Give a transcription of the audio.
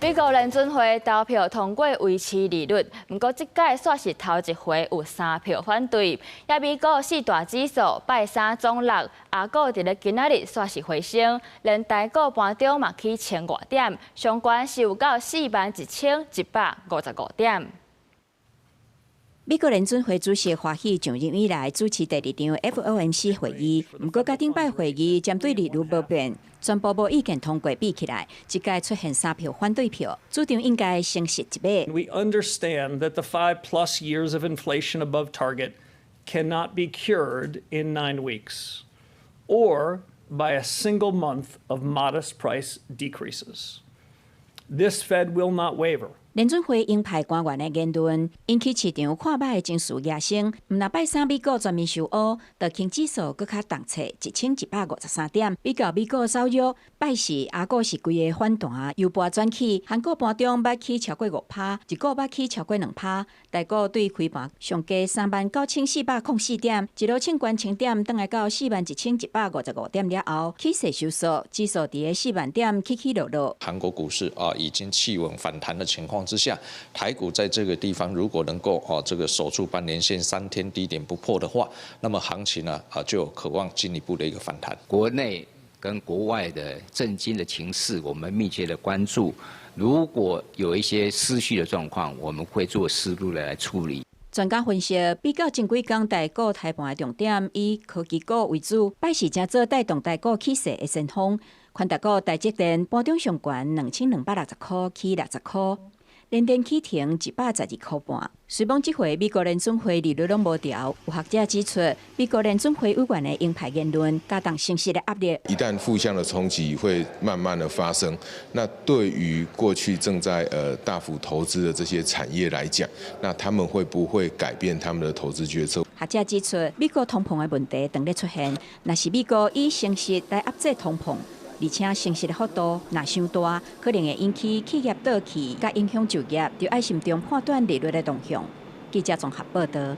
美國聯準會投票通過維持利率，不過這屆煞是頭一回有3票反對。也美國4大指數拜三總落，亞股佇咧今仔日煞是回升，連台股盤中嘛起1000多點，上懸是有到41155點。美國聯準會主席驊煹上任以來主持第2場 FOMC 會議，不過甲頂擺會議針對利率無變，全部無意見通過比起來，這屆出現3票反對票，主張應該升息1碼。We understand that the 5+ years of inflation above target cannot be cured in 9 weeks, or by a single month of modest price decreases. This Fed will not waver. 聯準會鷹派官員的言論引起市場看歹的情緒躍升。唔那拜三美股全面收烏，道瓊指數閣較重挫1153點，比較美股走弱。拜四亞股是規個反彈，由盤轉起，韓國盤中捌起超過5%，一股捌起超過2%。台股對開盤上加39404點，一路衝關1000點，轉來到41155點了後，起勢收縮，指數佇個40000點起起落落。韓國股市已經企穩反彈的情況之下，台股在這個地方如果能夠這個守住半年線3天低點不破的話，那麼行情呢就有渴望進一步的一個反彈。國內跟國外的政經的情勢，我們密切的關注。如果有一些失序的狀況，我們會做適度的來處理。專家分析，比較前幾天台股開盤的重點以科技股為主，拜四正做帶動台股起勢的先鋒。寬達股台積電盤中上懸2260塊起60塊，聯電起停112塊半。雖講這回美國聯準會利率攏無調，有學者指出，美國聯準會委員的鷹派言論加重升息的壓力。一旦負向的衝擊會慢慢的發生，那對於過去正在大幅投資的這些產業來講，那他們會不會改變他們的投資決策？學者指出，美國通膨的問題等咧出現，若是美國以升息來壓制通膨。而且升息的幅度若傷大，可能會引起企業倒去，甲影響就業，就要慎重判斷利率的動向。記者綜合報道。